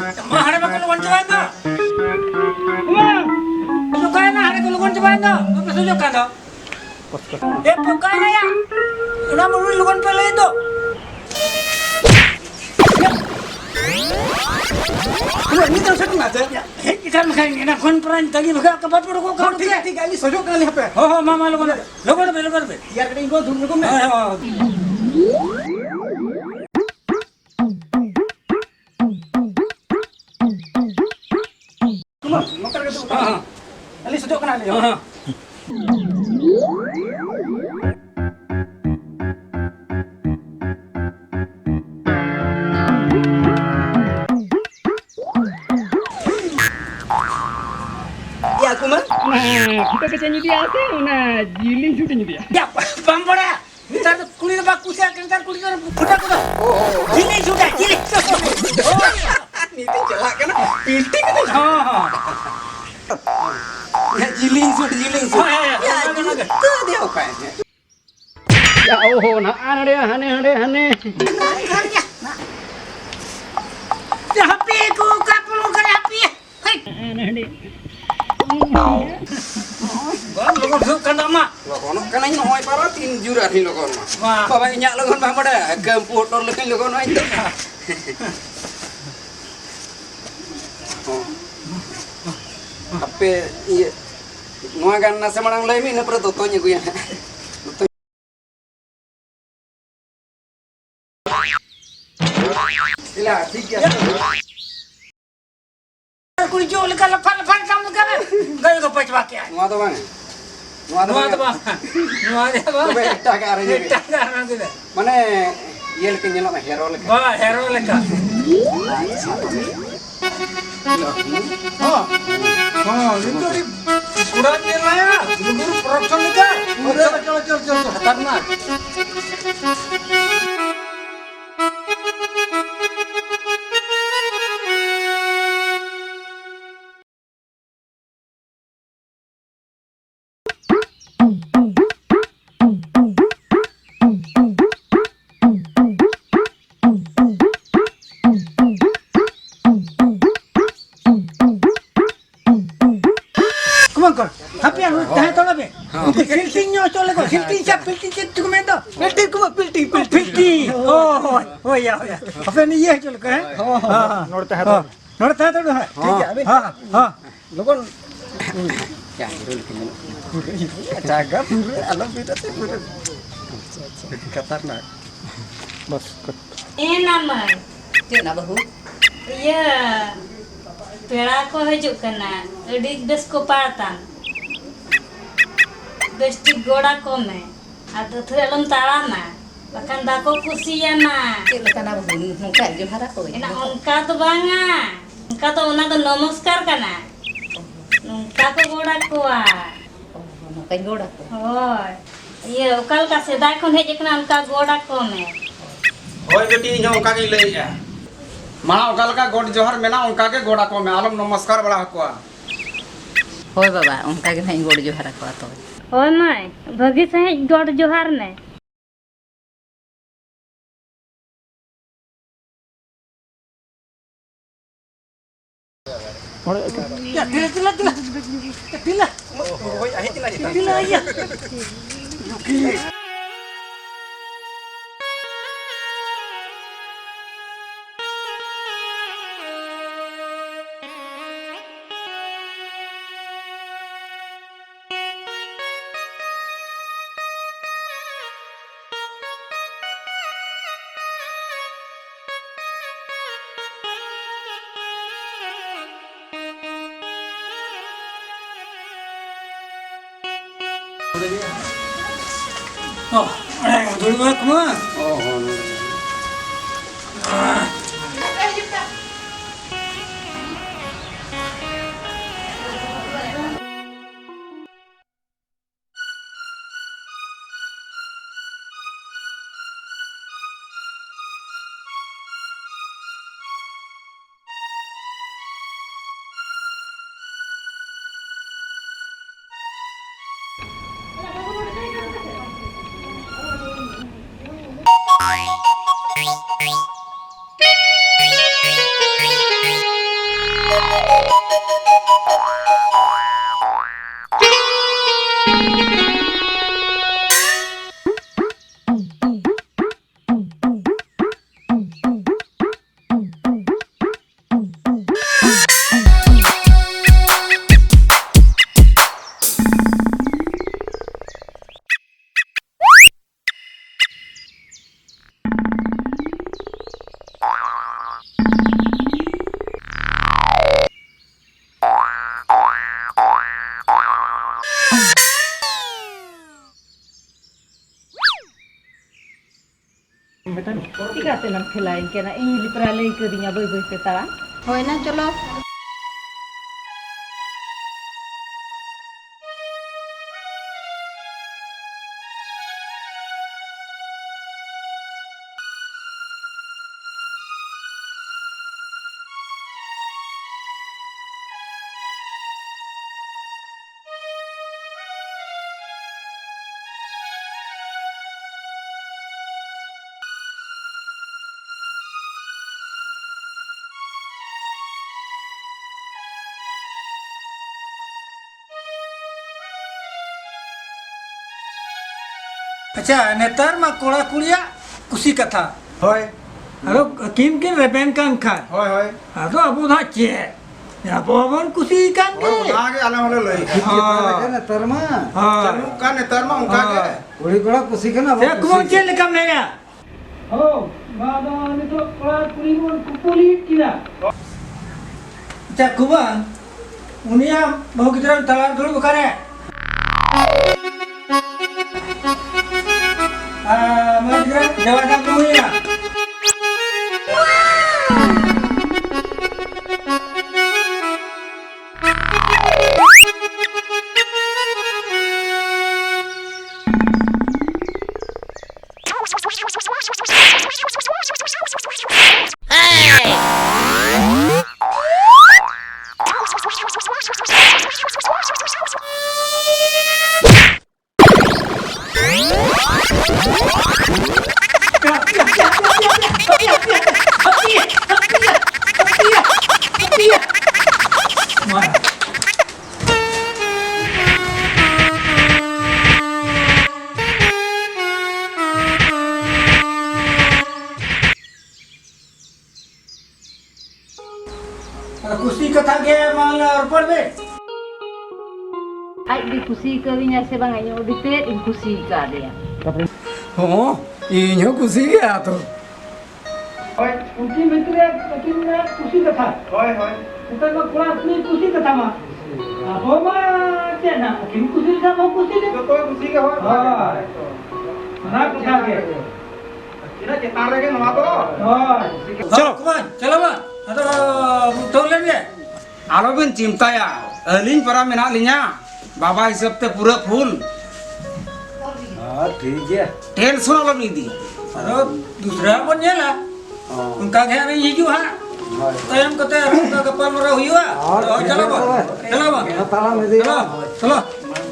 Mahal ba kulungan coba itu? Sukain na hari kulungan coba itu. Apa sujukan to? Bukan na ya. Una mo lugon pala itu. Ini terus aku ngaca. Ikan makan ini kon peran tadi buka kapat puru ko kau ठीक है ठीक है ini sojok kali apa Oh mama lugon be. यार कहीं को धूम को मैं नौकर के तो Ali sojok kena ali ya aku mah kita kecanya dia apa nah jiling sudah dia Ya, bambora. Ntar kulit baku sih, ntar kulit kuda. Jili sudah. ini tuh jelek kan pilting itu ya jiling sudah ya gitu dia kayaknya ya oh nah aneh Ya, happy ku kapul kare happy. Hai. aneh Bang, lu kan mak. lokono kan aja noy para tin jura ni lokono Wah. bapak nyak lokon bah pada komputer lekin lokono itu apa iya nuah kan nasi malang lain ini perlu totonya gue ya Ila, ठीक है Kulit jo lekan lepan kamu kan. Gaya ko pach bakya. nuah तो bang nuah तो Nuah bang. Nuah dia bang. coba kita ke arahnya Kita kan gitu. mana iya lekin nyelok mah hero lekin Ba, hero lekan. Itu di kurang lah ya. Dulu production lekan. Coba. Khatarnak. Kumangkor, happy anu tahe tola be. Filting nyo tola ko. Filting tu komento. Pilting kuma pilting Filting. Oh ya. Apa ni ye tola ko hai? ನೋಡ್ತಾ ಇದ್ದಾರೆ ನೋಡ್ತಾ ಇದ್ದಾರೆ ठीक है अभी लोगन ya hero lekin nyelok jaga pura alam beda tuh pura khatarnak bus Namai. cek nak bahu Iya. Pera ko hijuk kana. Adi bes ko partan. Besti goda ko me. Ado threlum tarana. Bahkan dako kusiyana. Cik lekan apa pun nungka je harap ko. Ina onka to banga. Onka to ona to namaskar kana. Nungka ko goda ko a. Nungka goda ko. Hoy. Iya, ukal ka sedai kon hej kana onka goda ko me. होय बेटी इन्हें उनका के ले जा माना उनका का गोड जोहर में ना उनका के गोड़ा को में आलम नमस्कार बड़ा को Hoy baba, onka ge nahi goda jo harap ko to. Hoy mai, bagi sahej god johar ne. Ya, tila. होय आहे तिला Tila ya. Dulu aku mah. oh ᱠᱟᱛᱮᱱᱟᱢ ᱠᱷᱮᱞᱟᱭᱤᱧ ᱠᱟᱱᱟ ᱤᱧ ᱞᱤᱯᱨᱟ ᱞᱟᱹᱭ ᱠᱟᱹᱫᱤᱧᱟ ᱵᱟᱹᱭ ᱵᱟᱹᱭᱛᱮ ᱛᱟᱲᱟ ᱦᱳᱭ ᱱᱟ ᱪᱚᱞᱚ अच्छा नेतार मा कोड़ा कुड़िया कुसी कथा হয় अरो किम किम रेबेन कान खान হয় হয় अरो अबो ना चे अबो अबन कुसी कान के ওনাকে আলে হলে লই नेतर मा চালু কা নেতার মা ওনকাকে कुड़ी कोड़ा कुसी के ना ए कुमन चे लेका मेरा हो मादा ने तो कोड़ा कुड़ी मन कुपुली किना अच्छा कुमन उनिया बहु कितरा तलार दulu बकारे Madra, jawatan kamu ya. कुसी कथा के माल अर्पण में aj di kusi kadinya se bang ayo ditet in kusi ka dia हो इन्हें कुसी के आ तो उनकी मित्र लेकिन कुसी कथा হয় হয় इतना में कोड़ा अपनी कुसी कथा मा अब मा चे ना किन कुसी का वो कुसी ने তো কই খুশি কে হয় हां ना कथा के এটা চেতান রেগে নমা তো हां चलो कुमान चलो मा अतो तो ले ले आलो बिन चिंताया अलिन परा मेना लिया बाबा हिसाब ते पूरा फूल हाँ ठीक है टेंशन आलो नहीं दी अरे दूसरा पन ये ला उनका घर में ये जो है तयम कते उनका कपाल मरा हुई हुआ चलो बा ताला में दे चलो चलो